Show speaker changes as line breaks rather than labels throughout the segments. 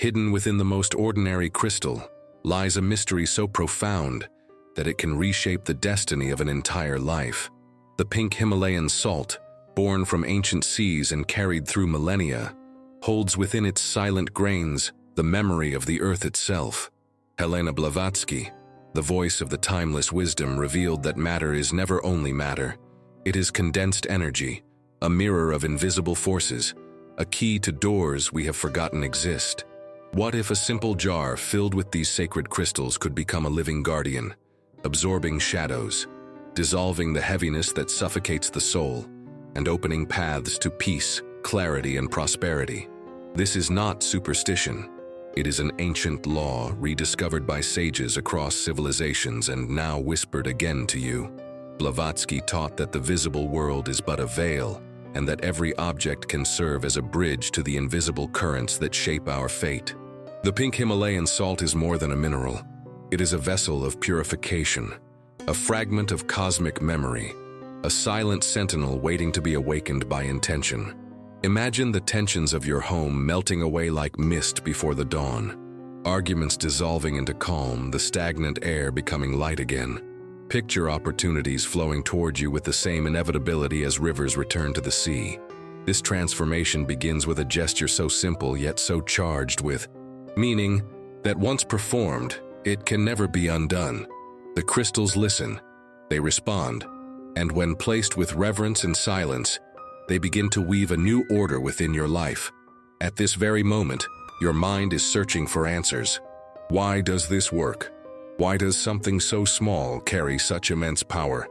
Hidden within the most ordinary crystal lies a mystery so profound that it can reshape the destiny of an entire life. The pink Himalayan salt, born from ancient seas and carried through millennia, holds within its silent grains the memory of the earth itself. Helena Blavatsky, the voice of the timeless wisdom, revealed that matter is never only matter. It is condensed energy, a mirror of invisible forces, a key to doors we have forgotten exist. What if a simple jar filled with these sacred crystals could become a living guardian, absorbing shadows, dissolving the heaviness that suffocates the soul, and opening paths to peace, clarity, and prosperity? This is not superstition. It is an ancient law rediscovered by sages across civilizations and now whispered again to you. Blavatsky taught that the visible world is but a veil, and that every object can serve as a bridge to the invisible currents that shape our fate. The pink Himalayan salt is more than a mineral. It is a vessel of purification, a fragment of cosmic memory, a silent sentinel waiting to be awakened by intention. Imagine the tensions of your home melting away like mist before the dawn, arguments dissolving into calm, the stagnant air becoming light again. Picture opportunities flowing toward you with the same inevitability as rivers return to the sea. This transformation begins with a gesture so simple yet so charged with meaning that once performed, it can never be undone. The crystals listen, they respond, and when placed with reverence and silence, they begin to weave a new order within your life. At this very moment, your mind is searching for answers. Why does this work? Why does something so small carry such immense power?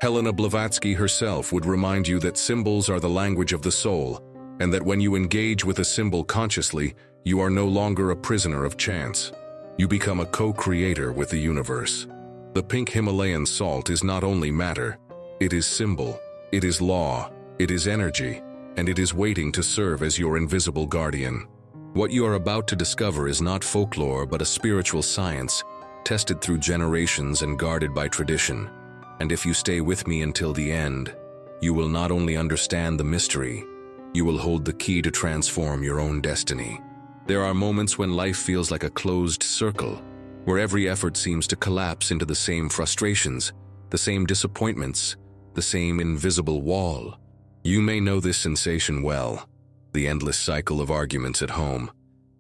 Helena Blavatsky herself would remind you that symbols are the language of the soul, and that when you engage with a symbol consciously, you are no longer a prisoner of chance. You become a co-creator with the universe. The pink Himalayan salt is not only matter, it is symbol, it is law, it is energy, and it is waiting to serve as your invisible guardian. What you are about to discover is not folklore but a spiritual science, tested through generations and guarded by tradition. And if you stay with me until the end, you will not only understand the mystery, you will hold the key to transform your own destiny. There are moments when life feels like a closed circle, where every effort seems to collapse into the same frustrations, the same disappointments, the same invisible wall. You may know this sensation well: the endless cycle of arguments at home,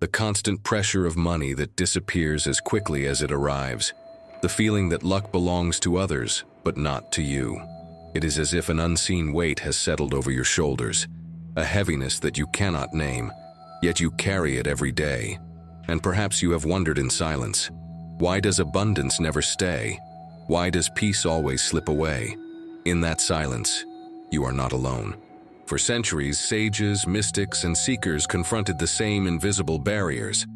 the constant pressure of money that disappears as quickly as it arrives, the feeling that luck belongs to others, but not to you. It is as if an unseen weight has settled over your shoulders, a heaviness that you cannot name, yet you carry it every day. And perhaps you have wondered in silence, why does abundance never stay? Why does peace always slip away? In that silence, you are not alone. For centuries, sages, mystics, and seekers confronted the same invisible barriers,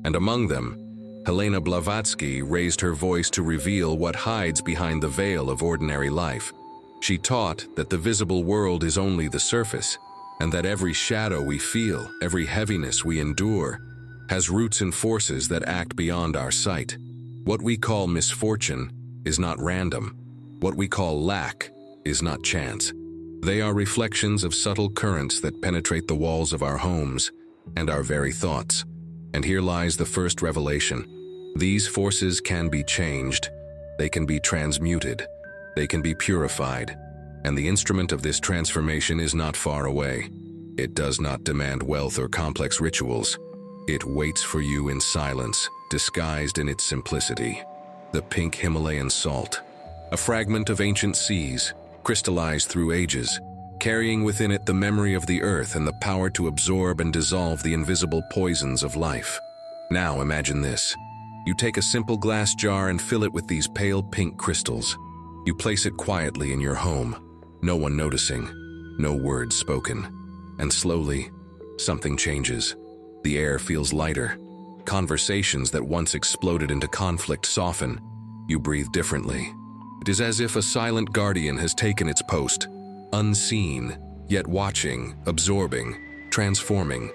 and among them, Helena Blavatsky raised her voice to reveal what hides behind the veil of ordinary life. She taught that the visible world is only the surface, and that every shadow we feel, every heaviness we endure, has roots in forces that act beyond our sight. What we call misfortune is not random. What we call lack is not chance. They are reflections of subtle currents that penetrate the walls of our homes and our very thoughts. And here lies the first revelation. These forces can be changed, they can be transmuted, they can be purified, and the instrument of this transformation is not far away. It does not demand wealth or complex rituals. It waits for you in silence, disguised in its simplicity. The pink Himalayan salt, a fragment of ancient seas, crystallized through ages, carrying within it the memory of the earth and the power to absorb and dissolve the invisible poisons of life. Now imagine this. You take a simple glass jar and fill it with these pale pink crystals. You place it quietly in your home, no one noticing, no words spoken. And slowly, something changes. The air feels lighter. Conversations that once exploded into conflict soften. You breathe differently. It is as if a silent guardian has taken its post, unseen, yet watching, absorbing, transforming.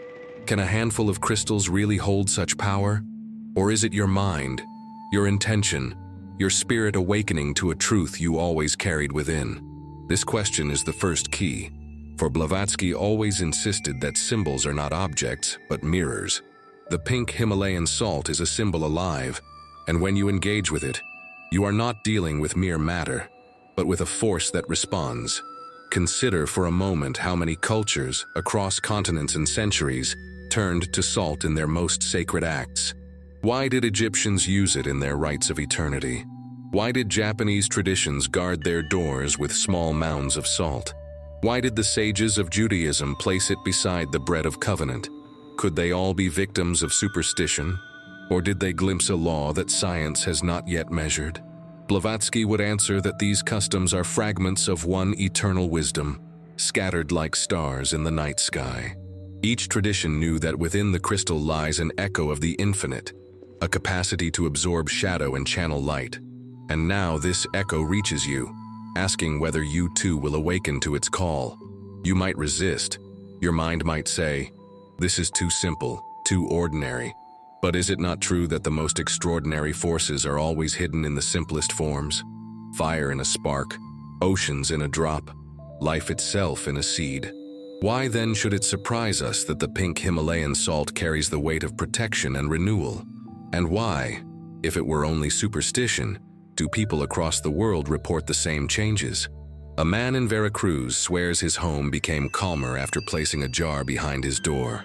Can a handful of crystals really hold such power? Or is it your mind, your intention, your spirit awakening to a truth you always carried within? This question is the first key, for Blavatsky always insisted that symbols are not objects, but mirrors. The pink Himalayan salt is a symbol alive, and when you engage with it, you are not dealing with mere matter, but with a force that responds. Consider for a moment how many cultures, across continents and centuries, turned to salt in their most sacred acts. Why did Egyptians use it in their rites of eternity? Why did Japanese traditions guard their doors with small mounds of salt? Why did the sages of Judaism place it beside the bread of covenant? Could they all be victims of superstition? Or did they glimpse a law that science has not yet measured? Blavatsky would answer that these customs are fragments of one eternal wisdom, scattered like stars in the night sky. Each tradition knew that within the crystal lies an echo of the infinite, a capacity to absorb shadow and channel light. And now this echo reaches you, asking whether you too will awaken to its call. You might resist. Your mind might say, "This is too simple, too ordinary." But is it not true that the most extraordinary forces are always hidden in the simplest forms? Fire in a spark, oceans in a drop, life itself in a seed. Why then should it surprise us that the pink Himalayan salt carries the weight of protection and renewal? And why, if it were only superstition, do people across the world report the same changes? A man in Veracruz swears his home became calmer after placing a jar behind his door.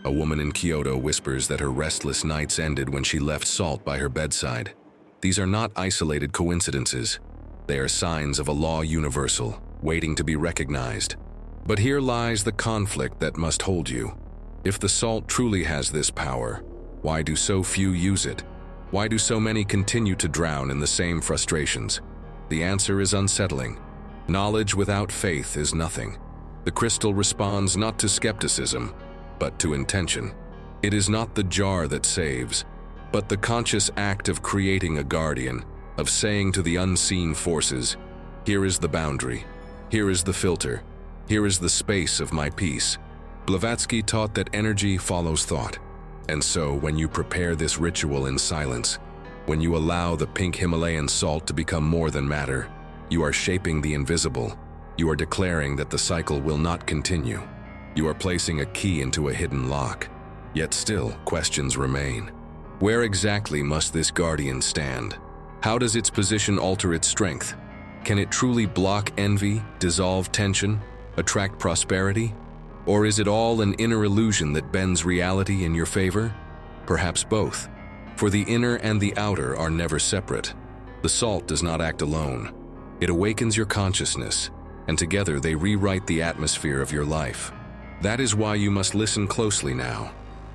A woman in Kyoto whispers that her restless nights ended when she left salt by her bedside. These are not isolated coincidences. They are signs of a law universal, waiting to be recognized. But here lies the conflict that must hold you. If the salt truly has this power, why do so few use it? Why do so many continue to drown in the same frustrations? The answer is unsettling. Knowledge without faith is nothing. The crystal responds not to skepticism, but to intention. It is not the jar that saves, but the conscious act of creating a guardian, of saying to the unseen forces, "Here is the boundary, here is the filter, here is the space of my peace." Blavatsky taught that energy follows thought. And so, when you prepare this ritual in silence, when you allow the pink Himalayan salt to become more than matter, you are shaping the invisible. You are declaring that the cycle will not continue. You are placing a key into a hidden lock. Yet still, questions remain. Where exactly must this guardian stand? How does its position alter its strength? Can it truly block envy, dissolve tension, attract prosperity? Or is it all an inner illusion that bends reality in your favor? Perhaps both. For the inner and the outer are never separate. The salt does not act alone. It awakens your consciousness, and together they rewrite the atmosphere of your life. That is why you must listen closely now,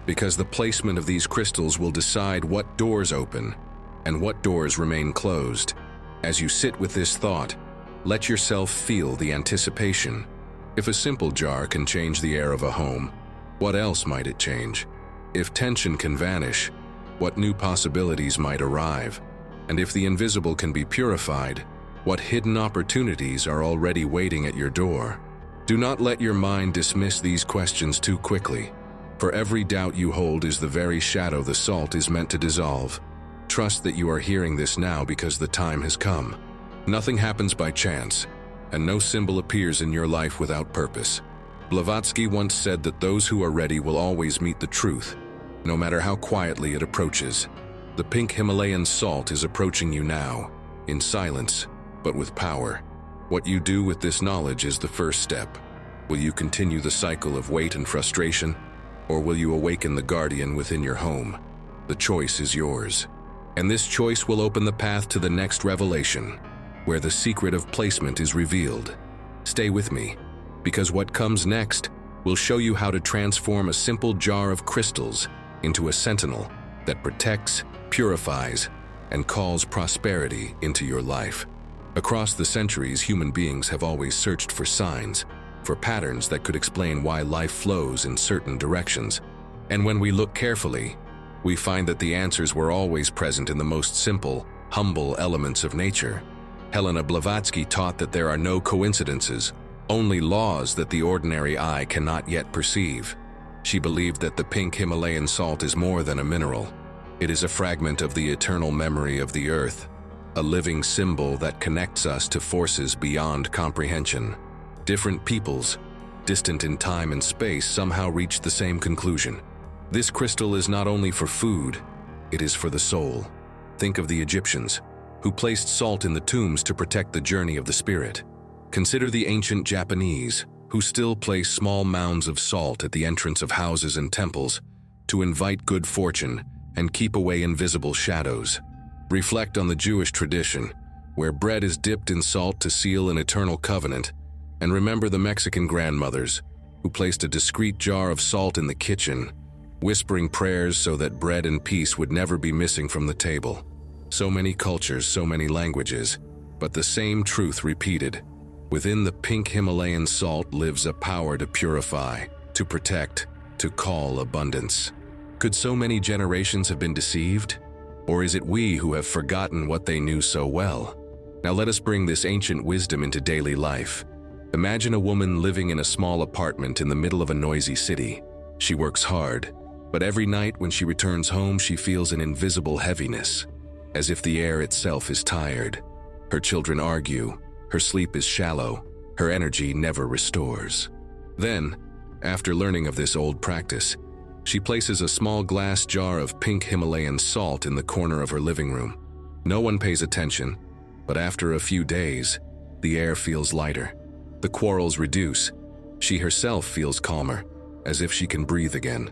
because the placement of these crystals will decide what doors open and what doors remain closed. As you sit with this thought, let yourself feel the anticipation. If a simple jar can change the air of a home, what else might it change? If tension can vanish, what new possibilities might arrive? And if the invisible can be purified, what hidden opportunities are already waiting at your door? Do not let your mind dismiss these questions too quickly, for every doubt you hold is the very shadow the salt is meant to dissolve. Trust that you are hearing this now because the time has come. Nothing happens by chance, and no symbol appears in your life without purpose. Blavatsky once said that those who are ready will always meet the truth, no matter how quietly it approaches. The pink Himalayan salt is approaching you now, in silence, but with power. What you do with this knowledge is the first step. Will you continue the cycle of weight and frustration, or will you awaken the guardian within your home? The choice is yours. And this choice will open the path to the next revelation, where the secret of placement is revealed. Stay with me, because what comes next will show you how to transform a simple jar of crystals into a sentinel that protects, purifies, and calls prosperity into your life. Across the centuries, human beings have always searched for signs, for patterns that could explain why life flows in certain directions. And when we look carefully, we find that the answers were always present in the most simple, humble elements of nature. Helena Blavatsky taught that there are no coincidences, only laws that the ordinary eye cannot yet perceive. She believed that the pink Himalayan salt is more than a mineral. It is a fragment of the eternal memory of the earth, a living symbol that connects us to forces beyond comprehension. Different peoples, distant in time and space, somehow reach the same conclusion. This crystal is not only for food, it is for the soul. Think of the Egyptians, who placed salt in the tombs to protect the journey of the spirit. Consider the ancient Japanese, who still place small mounds of salt at the entrance of houses and temples to invite good fortune and keep away invisible shadows. Reflect on the Jewish tradition, where bread is dipped in salt to seal an eternal covenant, and remember the Mexican grandmothers, who placed a discreet jar of salt in the kitchen, whispering prayers so that bread and peace would never be missing from the table. So many cultures, so many languages, but the same truth repeated. Within the pink Himalayan salt lives a power to purify, to protect, to call abundance. Could so many generations have been deceived? Or is it we who have forgotten what they knew so well? Now let us bring this ancient wisdom into daily life. Imagine a woman living in a small apartment in the middle of a noisy city. She works hard, but every night when she returns home, she feels an invisible heaviness, as if the air itself is tired. Her children argue, her sleep is shallow, her energy never restores. Then, after learning of this old practice, she places a small glass jar of pink Himalayan salt in the corner of her living room. No one pays attention, but after a few days, the air feels lighter. The quarrels reduce. She herself feels calmer, as if she can breathe again.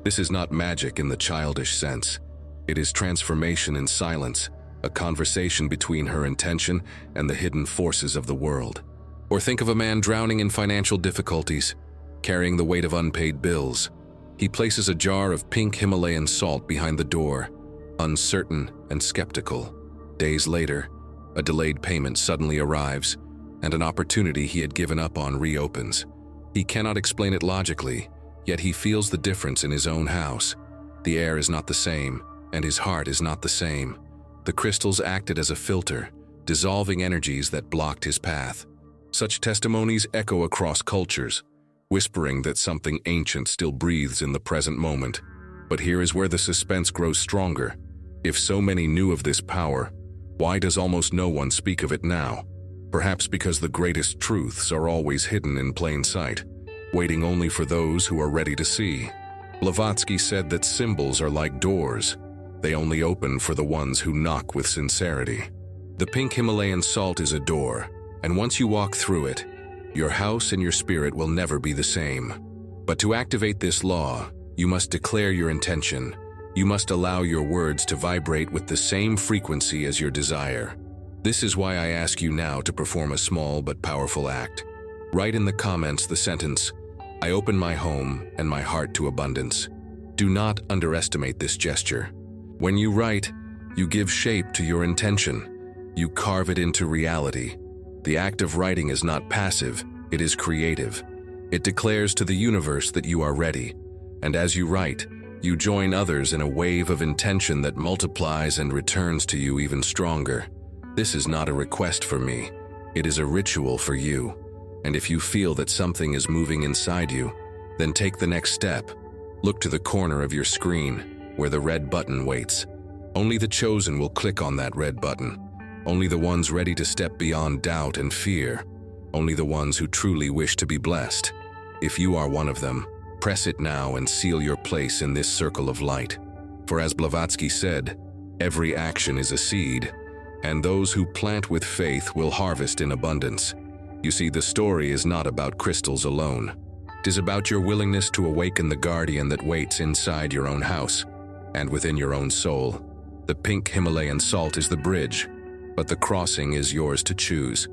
This is not magic in the childish sense. It is transformation in silence, a conversation between her intention and the hidden forces of the world. Or think of a man drowning in financial difficulties, carrying the weight of unpaid bills. He places a jar of pink Himalayan salt behind the door, uncertain and skeptical. Days later, a delayed payment suddenly arrives, and an opportunity he had given up on reopens. He cannot explain it logically, yet he feels the difference in his own house. The air is not the same, and his heart is not the same. The crystals acted as a filter, dissolving energies that blocked his path. Such testimonies echo across cultures, whispering that something ancient still breathes in the present moment. But here is where the suspense grows stronger. If so many knew of this power, why does almost no one speak of it now? Perhaps because the greatest truths are always hidden in plain sight, waiting only for those who are ready to see. Blavatsky said that symbols are like doors. They only open for the ones who knock with sincerity. The pink Himalayan salt is a door, and once you walk through it, your house and your spirit will never be the same. But to activate this law, you must declare your intention. You must allow your words to vibrate with the same frequency as your desire. This is why I ask you now to perform a small but powerful act. Write in the comments the sentence, "I open my home and my heart to abundance." Do not underestimate this gesture. When you write, you give shape to your intention. You carve it into reality. The act of writing is not passive, it is creative. It declares to the universe that you are ready, and as you write, you join others in a wave of intention that multiplies and returns to you even stronger. This is not a request for me, it is a ritual for you. And if you feel that something is moving inside you, then take the next step. Look to the corner of your screen, where the red button waits. Only the chosen will click on that red button. Only the ones ready to step beyond doubt and fear. Only the ones who truly wish to be blessed. If you are one of them, press it now and seal your place in this circle of light. For as Blavatsky said, every action is a seed, and those who plant with faith will harvest in abundance. You see, the story is not about crystals alone. It is about your willingness to awaken the guardian that waits inside your own house and within your own soul. The pink Himalayan salt is the bridge, but the crossing is yours to choose.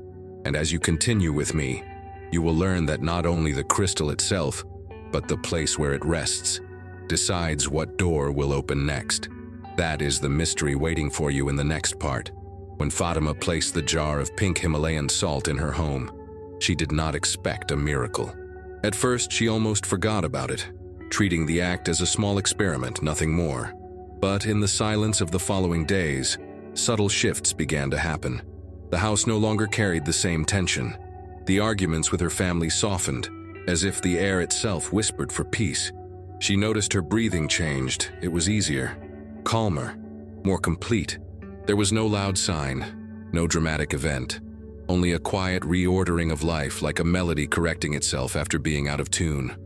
And as you continue with me, you will learn that not only the crystal itself, but the place where it rests, decides what door will open next. That is the mystery waiting for you in the next part. When Fatima placed the jar of pink Himalayan salt in her home, she did not expect a miracle. At first, she almost forgot about it, treating the act as a small experiment, nothing more. But in the silence of the following days, subtle shifts began to happen. The house no longer carried the same tension. The arguments with her family softened, as if the air itself whispered for peace. She noticed her breathing changed. It was easier, calmer, more complete. There was no loud sign, no dramatic event, only a quiet reordering of life, like a melody correcting itself after being out of tune.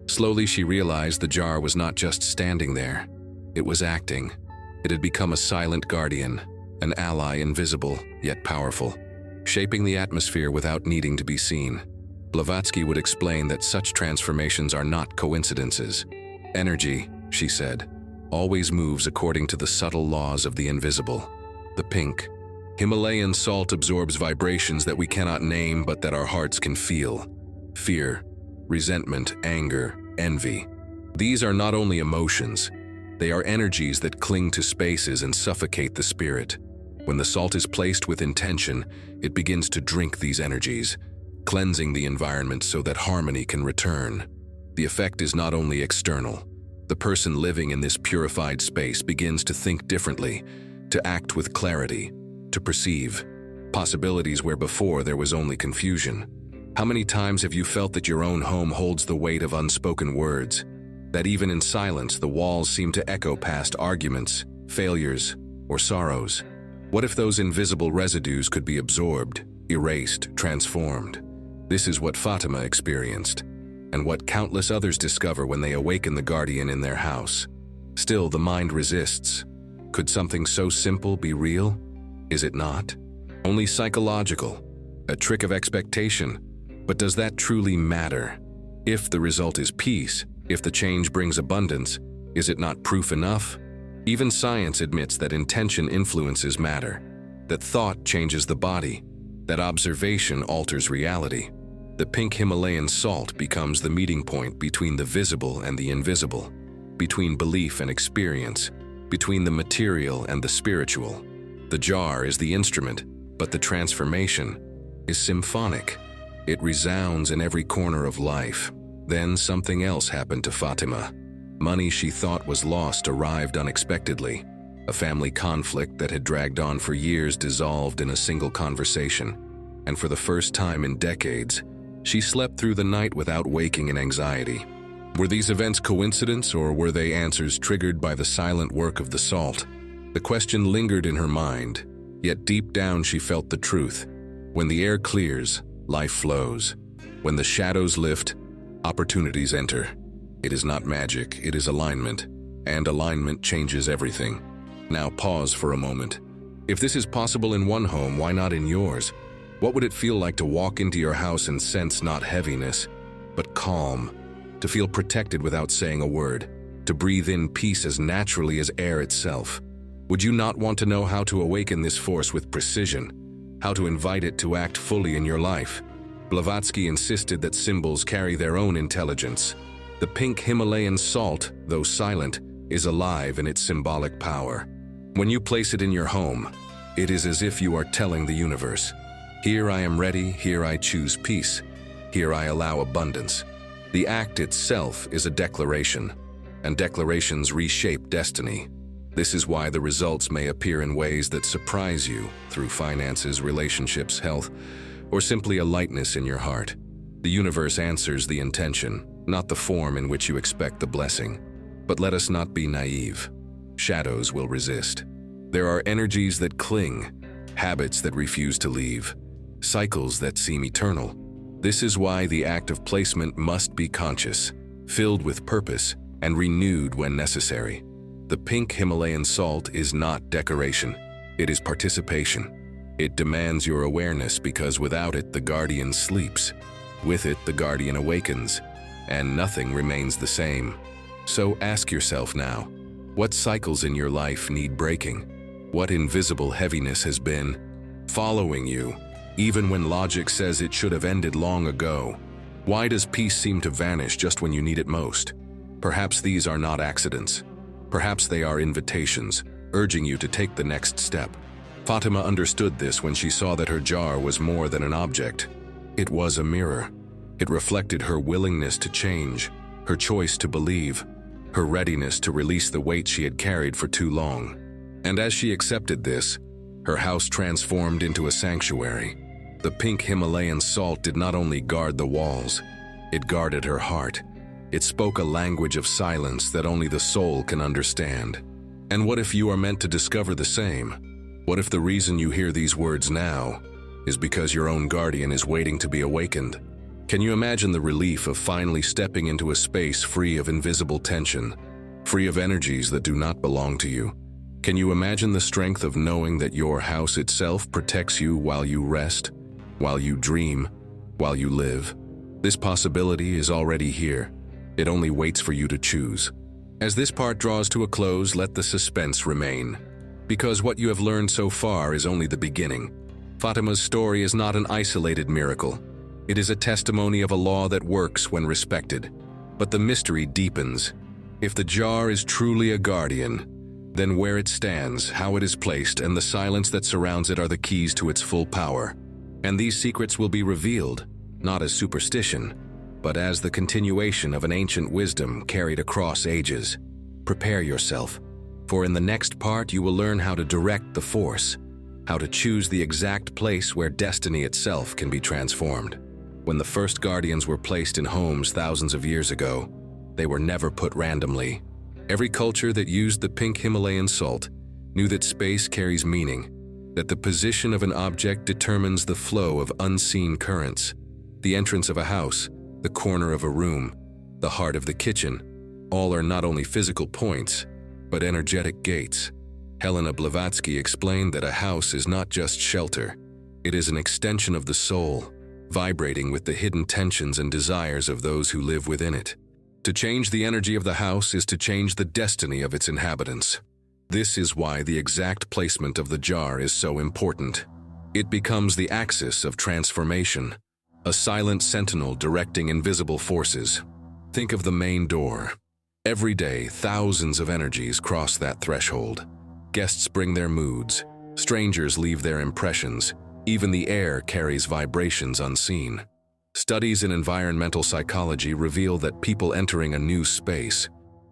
Slowly she realized the jar was not just standing there. It was acting. It had become a silent guardian, an ally invisible yet powerful, shaping the atmosphere without needing to be seen. Blavatsky would explain that such transformations are not coincidences. Energy, she said, always moves according to the subtle laws of the invisible. The pink Himalayan salt absorbs vibrations that we cannot name but that our hearts can feel. Fear, resentment, anger, envy. These are not only emotions, they are energies that cling to spaces and suffocate the spirit. When the salt is placed with intention, it begins to drink these energies, cleansing the environment so that harmony can return. The effect is not only external. The person living in this purified space begins to think differently, to act with clarity, to perceive possibilities where before there was only confusion. How many times have you felt that your own home holds the weight of unspoken words? That even in silence, the walls seem to echo past arguments, failures, or sorrows? What if those invisible residues could be absorbed, erased, transformed? This is what Fatima experienced, and what countless others discover when they awaken the guardian in their house. Still, the mind resists. Could something so simple be real? Is it not? Only psychological, a trick of expectation. But does that truly matter? If the result is peace, if the change brings abundance, is it not proof enough? Even science admits that intention influences matter, that thought changes the body, that observation alters reality. The pink Himalayan salt becomes the meeting point between the visible and the invisible, between belief and experience, between the material and the spiritual. The jar is the instrument, but the transformation is symphonic. It resounds in every corner of life. Then something else happened to Fatima. Money she thought was lost arrived unexpectedly. A family conflict that had dragged on for years dissolved in a single conversation. And for the first time in decades, she slept through the night without waking in anxiety. Were these events coincidence, or were they answers triggered by the silent work of the salt? The question lingered in her mind, yet deep down she felt the truth. When the air clears, life flows. When the shadows lift, opportunities enter. It is not magic, it is alignment, and alignment changes everything. Now pause for a moment. If this is possible in one home, why not in yours? What would it feel like to walk into your house and sense not heaviness, but calm? To feel protected without saying a word, to breathe in peace as naturally as air itself. Would you not want to know how to awaken this force with precision? How to invite it to act fully in your life? Blavatsky insisted that symbols carry their own intelligence. The pink Himalayan salt, though silent, is alive in its symbolic power. When you place it in your home, it is as if you are telling the universe, "Here I am ready, here I choose peace, here I allow abundance." The act itself is a declaration, and declarations reshape destiny. This is why the results may appear in ways that surprise you, through finances, relationships, health, or simply a lightness in your heart. The universe answers the intention, not the form in which you expect the blessing. But let us not be naive. Shadows will resist. There are energies that cling, habits that refuse to leave, cycles that seem eternal. This is why the act of placement must be conscious, filled with purpose, and renewed when necessary. The pink Himalayan salt is not decoration. It is participation. It demands your awareness because without it, the guardian sleeps. With it, the guardian awakens, and nothing remains the same. So ask yourself now, what cycles in your life need breaking? What invisible heaviness has been following you, even when logic says it should have ended long ago? Why does peace seem to vanish just when you need it most? Perhaps these are not accidents. Perhaps they are invitations, urging you to take the next step. Fatima understood this when she saw that her jar was more than an object. It was a mirror. It reflected her willingness to change, her choice to believe, her readiness to release the weight she had carried for too long. And as she accepted this, her house transformed into a sanctuary. The pink Himalayan salt did not only guard the walls, it guarded her heart. It spoke a language of silence that only the soul can understand. And what if you are meant to discover the same? What if the reason you hear these words now is because your own guardian is waiting to be awakened? Can you imagine the relief of finally stepping into a space free of invisible tension, free of energies that do not belong to you? Can you imagine the strength of knowing that your house itself protects you while you rest, while you dream, while you live? This possibility is already here. It only waits for you to choose. As this part draws to a close, let the suspense remain. Because what you have learned so far is only the beginning. Fatima's story is not an isolated miracle. It is a testimony of a law that works when respected. But the mystery deepens. If the jar is truly a guardian, then where it stands, how it is placed, and the silence that surrounds it are the keys to its full power. And these secrets will be revealed, not as superstition, but as the continuation of an ancient wisdom carried across ages. Prepare yourself, for in the next part you will learn how to direct the force, how to choose the exact place where destiny itself can be transformed. When the first guardians were placed in homes thousands of years ago, they were never put randomly. Every culture that used the pink Himalayan salt knew that space carries meaning, that the position of an object determines the flow of unseen currents. The entrance of a house, the corner of a room, the heart of the kitchen, all are not only physical points, but energetic gates. Helena Blavatsky explained that a house is not just shelter, it is an extension of the soul, vibrating with the hidden tensions and desires of those who live within it. To change the energy of the house is to change the destiny of its inhabitants. This is why the exact placement of the jar is so important. It becomes the axis of transformation, a silent sentinel directing invisible forces. Think of the main door. Every day, thousands of energies cross that threshold. Guests bring their moods, strangers leave their impressions, even the air carries vibrations unseen. Studies in environmental psychology reveal that people entering a new space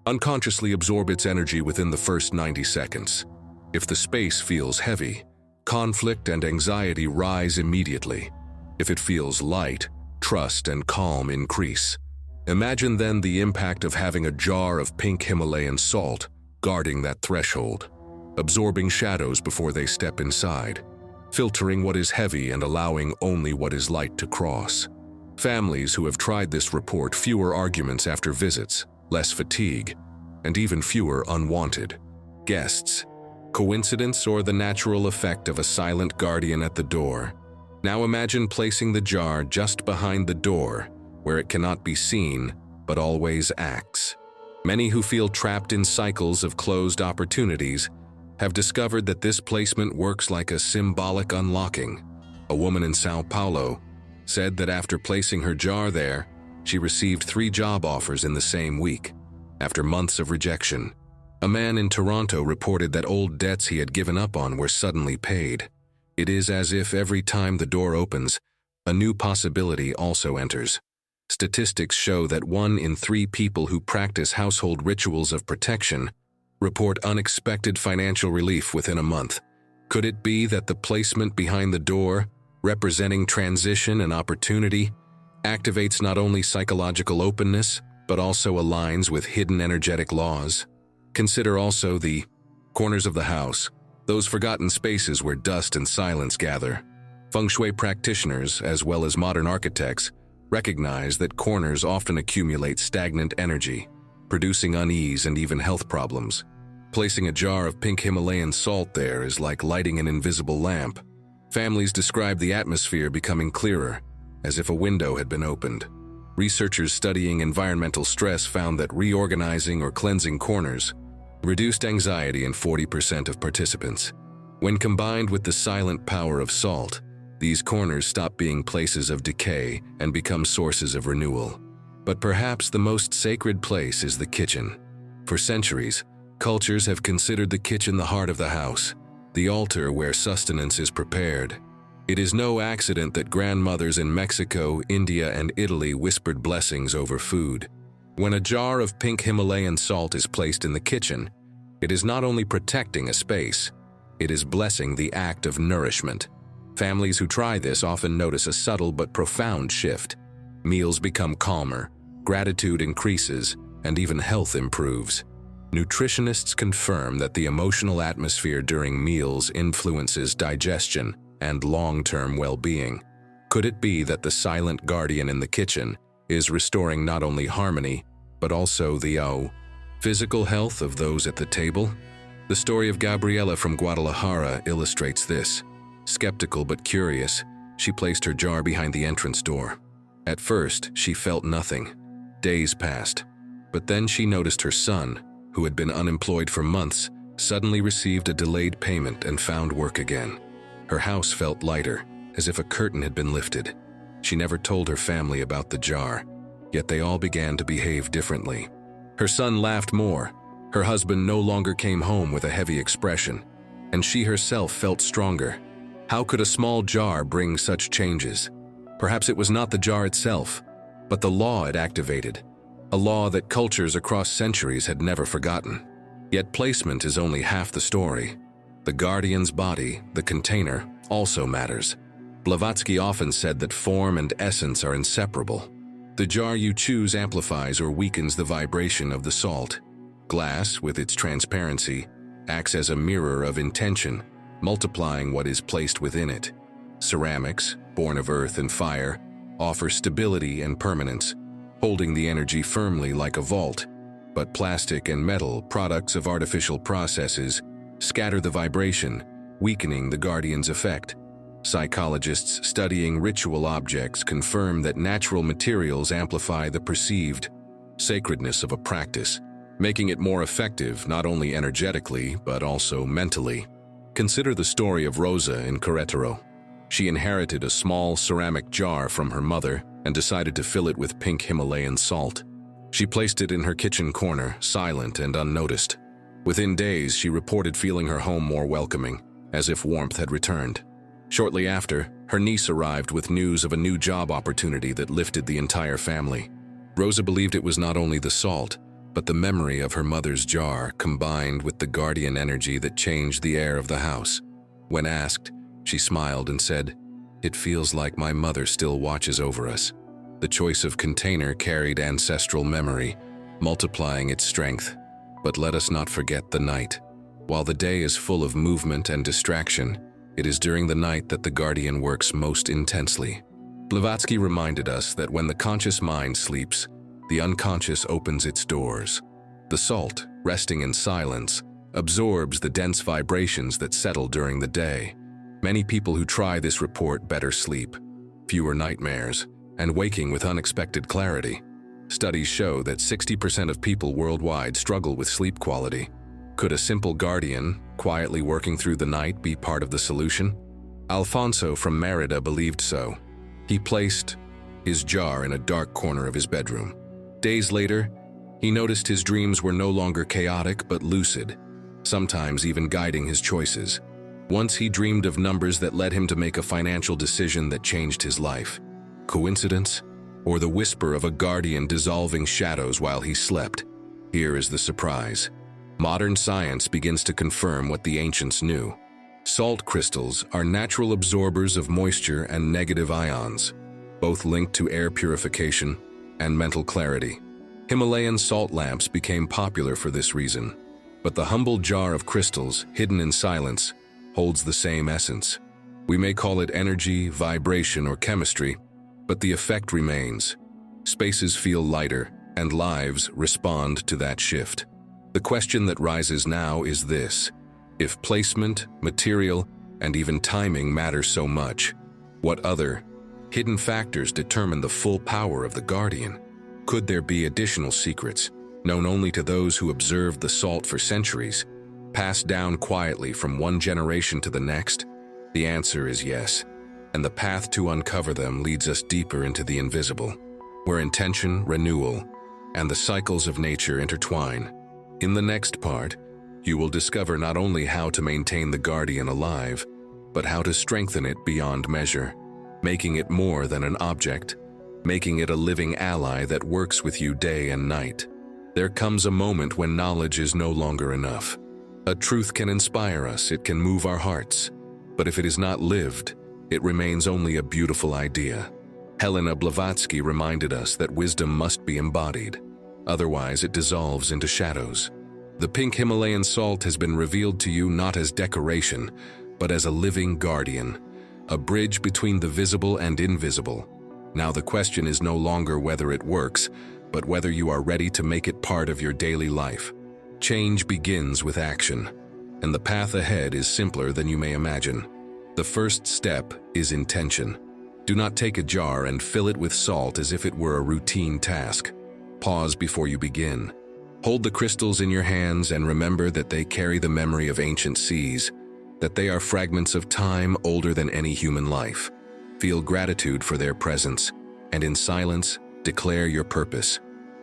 unconsciously absorb its energy within the first 90 seconds. If the space feels heavy, conflict and anxiety rise immediately. If it feels light, trust and calm increase. Imagine then the impact of having a jar of pink Himalayan salt guarding that threshold, absorbing shadows before they step inside, filtering what is heavy and allowing only what is light to cross. Families who have tried this report fewer arguments after visits, less fatigue, and even fewer unwanted guests. Coincidence or the natural effect of a silent guardian at the door? Now imagine placing the jar just behind the door, where it cannot be seen, but always acts. Many who feel trapped in cycles of closed opportunities have discovered that this placement works like a symbolic unlocking. A woman in Sao Paulo said that after placing her jar there, she received 3 job offers in the same week, after months of rejection. A man in Toronto reported that old debts he had given up on were suddenly paid. It is as if every time the door opens, a new possibility also enters. Statistics show that 1 in 3 people who practice household rituals of protection report unexpected financial relief within a month. Could it be that the placement behind the door, representing transition and opportunity, activates not only psychological openness, but also aligns with hidden energetic laws? Consider also the corners of the house, those forgotten spaces where dust and silence gather. Feng Shui practitioners, as well as modern architects, recognize that corners often accumulate stagnant energy, producing unease and even health problems. Placing a jar of pink Himalayan salt there is like lighting an invisible lamp. Families describe the atmosphere becoming clearer, as if a window had been opened. Researchers studying environmental stress found that reorganizing or cleansing corners reduced anxiety in 40% of participants. When combined with the silent power of salt, these corners stop being places of decay and become sources of renewal. But perhaps the most sacred place is the kitchen. For centuries, cultures have considered the kitchen the heart of the house, the altar where sustenance is prepared. It is no accident that grandmothers in Mexico, India, and Italy whispered blessings over food. When a jar of pink Himalayan salt is placed in the kitchen, it is not only protecting a space, it is blessing the act of nourishment. Families who try this often notice a subtle but profound shift. Meals become calmer, gratitude increases, and even health improves. Nutritionists confirm that the emotional atmosphere during meals influences digestion and long-term well-being. Could it be that the silent guardian in the kitchen is restoring not only harmony, but also the physical health of those at the table? The story of Gabriela from Guadalajara illustrates this. Skeptical but curious, she placed her jar behind the entrance door. At first, she felt nothing. Days passed. But then she noticed her son, who had been unemployed for months, suddenly received a delayed payment and found work again. Her house felt lighter, as if a curtain had been lifted. She never told her family about the jar, yet they all began to behave differently. Her son laughed more. Her husband no longer came home with a heavy expression, and she herself felt stronger. How could a small jar bring such changes? Perhaps it was not the jar itself, but the law it activated, a law that cultures across centuries had never forgotten. Yet placement is only half the story. The guardian's body, the container, also matters. Blavatsky often said that form and essence are inseparable. The jar you choose amplifies or weakens the vibration of the salt. Glass, with its transparency, acts as a mirror of intention, multiplying what is placed within it. Ceramics, born of earth and fire, offer stability and permanence, holding the energy firmly like a vault. But plastic and metal, products of artificial processes, scatter the vibration, weakening the guardian's effect. Psychologists studying ritual objects confirm that natural materials amplify the perceived sacredness of a practice, making it more effective not only energetically but also mentally. Consider the story of Rosa in Querétaro. She inherited a small ceramic jar from her mother and decided to fill it with pink Himalayan salt. She placed it in her kitchen corner, silent and unnoticed. Within days, she reported feeling her home more welcoming, as if warmth had returned. Shortly after, her niece arrived with news of a new job opportunity that lifted the entire family. Rosa believed it was not only the salt, but the memory of her mother's jar combined with the guardian energy that changed the air of the house. When asked, she smiled and said, "It feels like my mother still watches over us." The choice of container carried ancestral memory, multiplying its strength. But let us not forget the night. While the day is full of movement and distraction, it is during the night that the guardian works most intensely. Blavatsky reminded us that when the conscious mind sleeps, the unconscious opens its doors. The salt, resting in silence, absorbs the dense vibrations that settle during the day. Many people who try this report better sleep, fewer nightmares, and waking with unexpected clarity. Studies show that 60% of people worldwide struggle with sleep quality. Could a simple guardian, quietly working through the night, be part of the solution? Alfonso from Merida believed so. He placed his jar in a dark corner of his bedroom. Days later, he noticed his dreams were no longer chaotic but lucid, sometimes even guiding his choices. Once he dreamed of numbers that led him to make a financial decision that changed his life. Coincidence? Or the whisper of a guardian dissolving shadows while he slept? Here is the surprise. Modern science begins to confirm what the ancients knew. Salt crystals are natural absorbers of moisture and negative ions, both linked to air purification and mental clarity. Himalayan salt lamps became popular for this reason, but the humble jar of crystals, hidden in silence, holds the same essence. We may call it energy, vibration, or chemistry, but the effect remains. Spaces feel lighter, and lives respond to that shift. The question that rises now is this: if placement, material, and even timing matter so much, what other, hidden factors determine the full power of the guardian? Could there be additional secrets, known only to those who observed the salt for centuries, passed down quietly from one generation to the next? The answer is yes, and the path to uncover them leads us deeper into the invisible, where intention, renewal, and the cycles of nature intertwine. In the next part, you will discover not only how to maintain the guardian alive, but how to strengthen it beyond measure, making it more than an object, making it a living ally that works with you day and night. There comes a moment when knowledge is no longer enough. A truth can inspire us, it can move our hearts, but if it is not lived, it remains only a beautiful idea. Helena Blavatsky reminded us that wisdom must be embodied, otherwise it dissolves into shadows. The pink Himalayan salt has been revealed to you not as decoration, but as a living guardian, a bridge between the visible and invisible. Now the question is no longer whether it works, but whether you are ready to make it part of your daily life. Change begins with action, and the path ahead is simpler than you may imagine. The first step is intention. Do not take a jar and fill it with salt as if it were a routine task. Pause before you begin. Hold the crystals in your hands and remember that they carry the memory of ancient seas, that they are fragments of time older than any human life. Feel gratitude for their presence, and in silence, declare your purpose.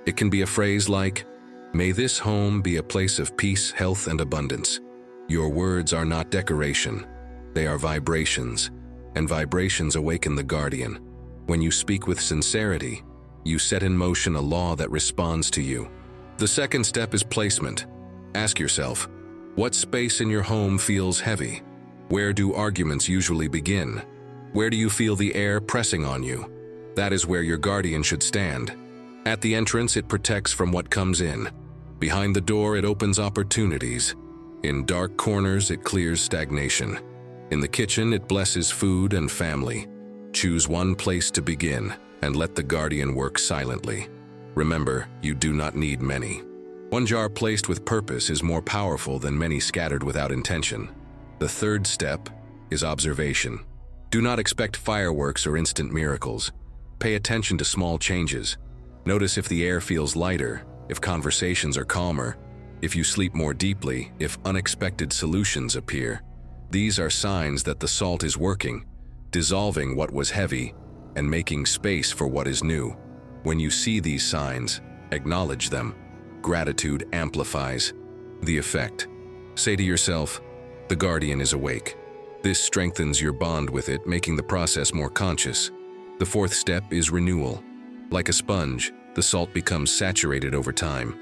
It can be a phrase like, "May this home be a place of peace, health, and abundance." Your words are not decoration. They are vibrations, and vibrations awaken the guardian. When you speak with sincerity, you set in motion a law that responds to you. The second step is placement. Ask yourself, what space in your home feels heavy? Where do arguments usually begin? Where do you feel the air pressing on you? That is where your guardian should stand. At the entrance, it protects from what comes in. Behind the door, it opens opportunities. In dark corners, it clears stagnation. In the kitchen, it blesses food and family. Choose one place to begin and let the guardian work silently. Remember, you do not need many. One jar placed with purpose is more powerful than many scattered without intention. The third step is observation. Do not expect fireworks or instant miracles. Pay attention to small changes. Notice if the air feels lighter, if conversations are calmer, if you sleep more deeply, if unexpected solutions appear. These are signs that the salt is working, dissolving what was heavy and making space for what is new. When you see these signs, acknowledge them. Gratitude amplifies the effect. Say to yourself, "The guardian is awake." This strengthens your bond with it, making the process more conscious. The fourth step is renewal. Like a sponge, the salt becomes saturated over time.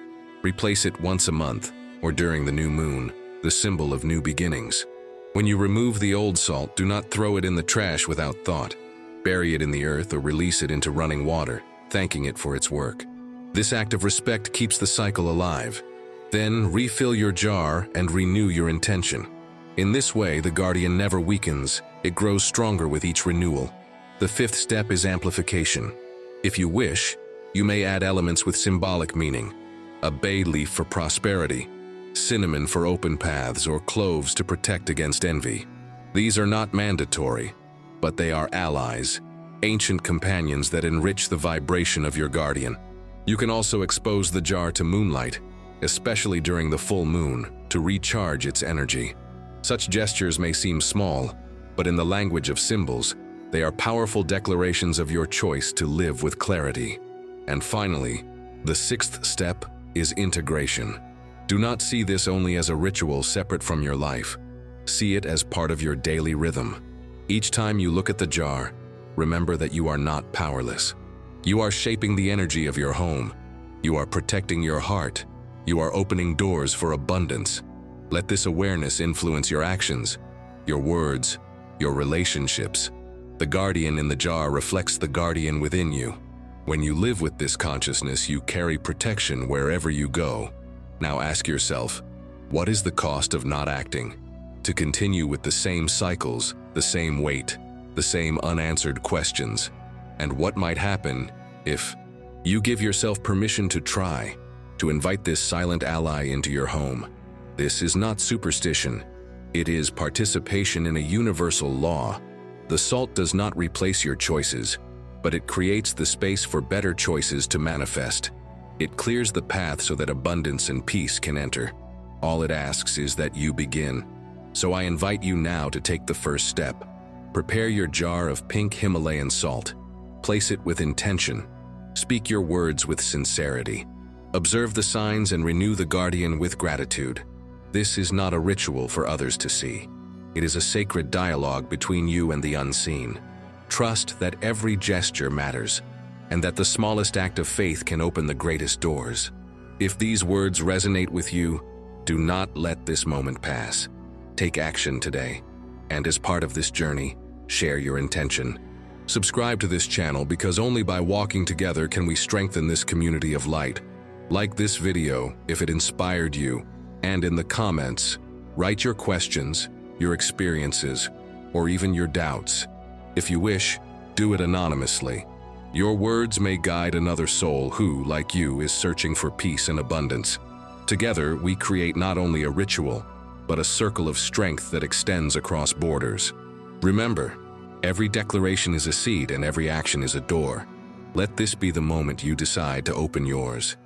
Replace it once a month or during the new moon, the symbol of new beginnings. When you remove the old salt, do not throw it in the trash without thought. Bury it in the earth or release it into running water, thanking it for its work. This act of respect keeps the cycle alive. Then refill your jar and renew your intention. In this way, the guardian never weakens, it grows stronger with each renewal. The fifth step is amplification. If you wish, you may add elements with symbolic meaning. A bay leaf for prosperity, cinnamon for open paths, or cloves to protect against envy. These are not mandatory, but they are allies, ancient companions that enrich the vibration of your guardian. You can also expose the jar to moonlight, especially during the full moon, to recharge its energy. Such gestures may seem small, but in the language of symbols, they are powerful declarations of your choice to live with clarity. And finally, the sixth step is integration. Do not see this only as a ritual separate from your life. See it as part of your daily rhythm. Each time you look at the jar, remember that you are not powerless. You are shaping the energy of your home. You are protecting your heart. You are opening doors for abundance. Let this awareness influence your actions, your words, your relationships. The guardian in the jar reflects the guardian within you. When you live with this consciousness, you carry protection wherever you go. Now ask yourself, what is the cost of not acting? To continue with the same cycles, the same weight, the same unanswered questions. And what might happen if you give yourself permission to try, to invite this silent ally into your home? This is not superstition. It is participation in a universal law. The salt does not replace your choices, but it creates the space for better choices to manifest. It clears the path so that abundance and peace can enter. All it asks is that you begin. So I invite you now to take the first step. Prepare your jar of pink Himalayan salt. Place it with intention. Speak your words with sincerity. Observe the signs and renew the guardian with gratitude. This is not a ritual for others to see. It is a sacred dialogue between you and the unseen. Trust that every gesture matters, and that the smallest act of faith can open the greatest doors. If these words resonate with you, do not let this moment pass. Take action today, and as part of this journey, share your intention. Subscribe to this channel because only by walking together can we strengthen this community of light. Like this video if it inspired you, and in the comments, write your questions, your experiences, or even your doubts. If you wish, do it anonymously. Your words may guide another soul who, like you, is searching for peace and abundance. Together, we create not only a ritual, but a circle of strength that extends across borders. Remember, every declaration is a seed and every action is a door. Let this be the moment you decide to open yours.